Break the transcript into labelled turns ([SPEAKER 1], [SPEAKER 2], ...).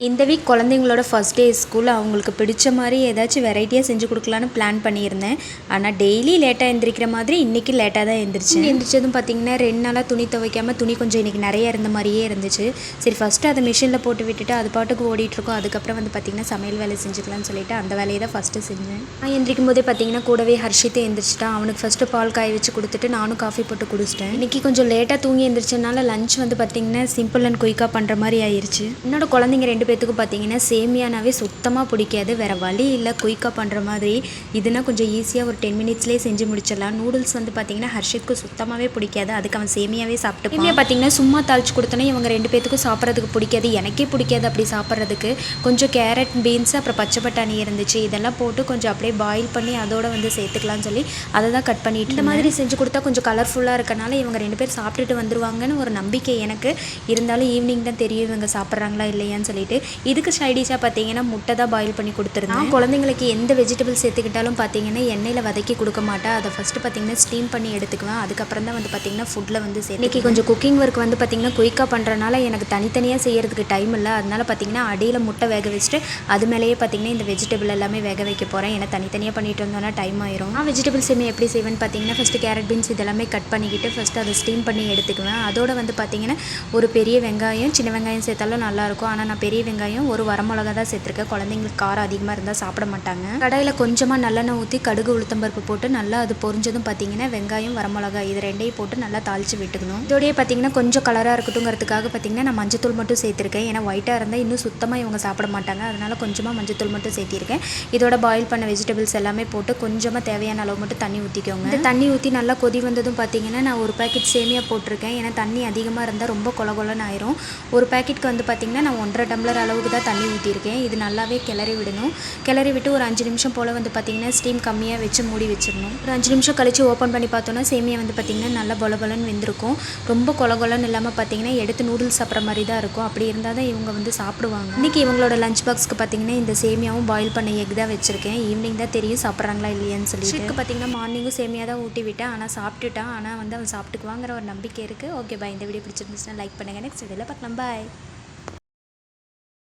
[SPEAKER 1] இந்த வீக் குழந்தைங்களோட first day school. அவங்களுக்கு பிடிச்ச மாதிரி ஏதாச்சும் வெரைட்டியாக செஞ்சு கொடுக்கலான்னு பிளான் பண்ணியிருந்தேன். ஆனால் டெய்லி லேட்டாக எழுந்திரிக்கிற மாதிரி இன்றைக்கி லேட்டாக தான் எழுந்திரிச்சேன். எழுந்திரிச்சதும் பார்த்திங்கன்னா 2 நாளாக துணி துவைக்காமல் துணி கொஞ்சம் இன்றைக்கி நிறைய இருந்த மாதிரியே இருந்துச்சு. சரி ஃபஸ்ட்டு அதை மிஷினில் போட்டு விட்டுட்டு அது பாட்டுக்கு ஓடிட்டுருக்கோம். அதுக்கப்புறம் பார்த்திங்கன்னா சமையல் வேலை செஞ்சுக்கலாம்னு சொல்லிட்டு அந்த வேலையை தான் ஃபஸ்ட்டு செஞ்சேன். நான் எந்திரிக்கும் போதே பார்த்திங்கன்னா கூடவே ஹர்ஷித்தை எழுந்திரிச்சிட்டான். அவனுக்கு ஃபஸ்ட்டு பால் காய வச்சு கொடுத்துட்டு நானும் காஃபி போட்டு குடிச்சிட்டேன். இன்றைக்கி கொஞ்சம் லேட்டாக தூங்கி எழுந்திரிச்சனால லஞ்ச் பார்த்திங்கன்னா சிம்பிள் அண்ட் குயிக்காக பண்ணுற மாதிரி ஆயிடுச்சு. என்னோட குழந்தைங்க 2 பேத்துக்கு பார்த்திங்கன்னா சேமியானாவே சுத்தமாக பிடிக்காது. வேறு வழி இல்லை, குயிக்காக பண்ணுற மாதிரி. இதுனா கொஞ்சம் ஈஸியாக ஒரு 10 மினிட்ஸ்லேயே செஞ்சு முடிச்சிடலாம். நூடுல்ஸ் பார்த்திங்கன்னா ஹர்ஷித்துக்கு சுத்தமாகவே பிடிக்காது. அதுக்கு அவன் சேமியாவே சாப்பிட்டு சேமியா பார்த்திங்கன்னா சும்மா தாளிச்சு கொடுத்தோன்னே இவங்க 2 பேத்துக்கும் சாப்பிட்றதுக்கு பிடிக்காது. எனக்கே பிடிக்காது அப்படி சாப்பிட்றதுக்கு. கொஞ்சம் கேரட், பீன்ஸ், அப்புறம் பச்சை பட்டாணி இருந்துச்சு. இதெல்லாம் போட்டு கொஞ்சம் அப்படியே பாயில் பண்ணி அதோட சேர்த்துக்கலாம்னு சொல்லி அதை தான் கட் பண்ணிட்டு இந்த மாதிரி செஞ்சு கொடுத்தா கொஞ்சம் கலர்ஃபுல்லாக இருக்கனால இவங்க 2 பேர் சாப்பிட்டுட்டு வந்துருவாங்கன்னு ஒரு நம்பிக்கை எனக்கு. இருந்தாலும் ஈவினிங் தான் தெரியும் இவங்க சாப்பிட்றாங்களா இல்லையான்னு சொல்லிட்டு. இதுக்கு சைடிஷாக பார்த்தீங்கன்னா முட்டை தான் பாயில் பண்ணி கொடுத்துருந்தேன். குழந்தைங்களுக்கு எந்த வெஜிடபிள்ஸ் சேர்த்துக்கிட்டாலும் பார்த்தீங்கன்னா எண்ணெயில் வதக்கி கொடுக்க மாட்டேன். அதை ஃபஸ்ட்டு பார்த்தீங்கன்னா ஸ்டீம் பண்ணி எடுத்துக்குவேன். அதுக்கப்புறம் தான் பார்த்தீங்கன்னா ஃபுட்டில் சேர்த்து. இன்றைக்கி கொஞ்சம் குக்கிங் ஒர்க் பார்த்தீங்கன்னா குயிக்காக பண்ணுறனால எனக்கு தனித்தனியாக செய்கிறதுக்கு டைம் இல்லை. அதனால் பார்த்தீங்கன்னா அடியில் முட்டை வேக வச்சுட்டு அது மேலேயே பார்த்தீங்கன்னா இந்த வெஜிடபிள் எல்லாமே வேக வைக்க போகிறேன். ஏன்னா தனித்தனியாக பண்ணிட்டு வந்தோன்னா டைம் ஆயிரும். நான் வெஜிடபிள் சேமியா எப்படி செய்வேன்னு பார்த்தீங்கன்னா ஃபஸ்ட்டு கேரட், பீன்ஸ் இதெல்லாமே கட் பண்ணிக்கிட்டு ஃபஸ்ட்டு அதை ஸ்டீம் பண்ணி எடுத்துக்குவேன். அதோட பார்த்தீங்கன்னா ஒரு பெரிய வெங்காயம், சின்ன வெங்காயம் சேர்த்தாலும் நல்லாயிருக்கும். ஆனால் நான் பெரிய வெங்காயம், ஒரு வரமிளகா தான் சேர்த்துருக்கேன். குழந்தைங்களுக்கு காரம் அதிகமாக இருந்தால் சாப்பிட மாட்டாங்க. கடாயில் கொஞ்சமாக நல்லெண்ணெய் ஊற்றி கடுகு, உளுத்தம்பருப்பு போட்டு நல்லா அது பொரிஞ்சதும் பார்த்தீங்கன்னா வெங்காயம், வரமிளகா இது 2ஐயும் போட்டு நல்லா தாளித்து விட்டுக்கணும். இதோடய பார்த்தீங்கன்னா கொஞ்சம் கலராக இருக்கட்டுங்கிறதுக்காக பார்த்தீங்கன்னா நான் மஞ்சத்தூள் மட்டும் சேர்த்துருக்கேன். ஏன்னா ஒயிட்டாக இருந்தால் இன்னும் சுத்தமாக இவங்க சாப்பிட மாட்டாங்க. அதனால் கொஞ்சமாக மஞ்சத்தூள் மட்டும் சேர்த்திருக்கேன். இதோட பாயில் பண்ண வெஜிடபிள்ஸ் எல்லாமே போட்டு கொஞ்சமாக தேவையான அளவு மட்டும் தண்ணி ஊற்றிக்கோங்க. இந்த தண்ணி ஊற்றி நல்லா கொதி வந்ததும் பார்த்தீங்கன்னா நான் ஒரு பேக்கெட் சேமியா போட்டிருக்கேன். ஏன்னா தண்ணி அதிகமாக இருந்தால் ரொம்ப கொலன்னு ஆயிரும். ஒரு பேக்கெட்டுக்கு பார்த்தீங்கன்னா நான் 1.5 டம்ளர் அளவுக்கு தான் தண்ணி ஊற்றிருக்கேன். இது நல்லாவே கிளறி விடணும். கிளறி விட்டு ஒரு 5 நிமிஷம் போல் பார்த்தீங்கன்னா ஸ்டீம் கம்மியாக வச்சு மூடி வச்சிடணும். ஒரு 5 நிமிஷம் கழிச்சு ஓப்பன் பண்ணி பார்த்தோன்னா சேமியா பார்த்தீங்கன்னா நல்லா பொலன்னு வெந்திருக்கும். ரொம்ப கொலன்னு இல்லாமல் பார்த்தீங்கன்னா எடுத்து நூடுல்ஸ் சாப்பிட்ற மாதிரி தான் இருக்கும். அப்படி இருந்தால் தான் இவங்க சாப்பிடுவாங்க. இன்றைக்கி இவங்களோட லஞ்ச் பாக்ஸ்க்கு பார்த்தீங்கன்னா இந்த சேமியாவும் பாயில் பண்ண எக் தான் வச்சுருக்கேன். ஈவினிங் தான் தெரியும் சாப்பிட்றாங்களா இல்லையான்னு சொல்லிட்டு. பார்த்தீங்கன்னா மார்னிங்கும் சேமியா தான் ஊட்டி விட்டேன். ஆனால் சாப்பிட்டுட்டான். ஆனால் அவன் சாப்பிட்டுக்குவாங்கிற ஒரு நம்பிக்கை இருக்குது. Okay bye. இந்த வீடியோ பிடிச்சிருந்துச்சுன்னா லைக் பண்ணுங்கள். நெக்ஸ்ட் வீடியோவில் பார்க்கலாம். பாய்.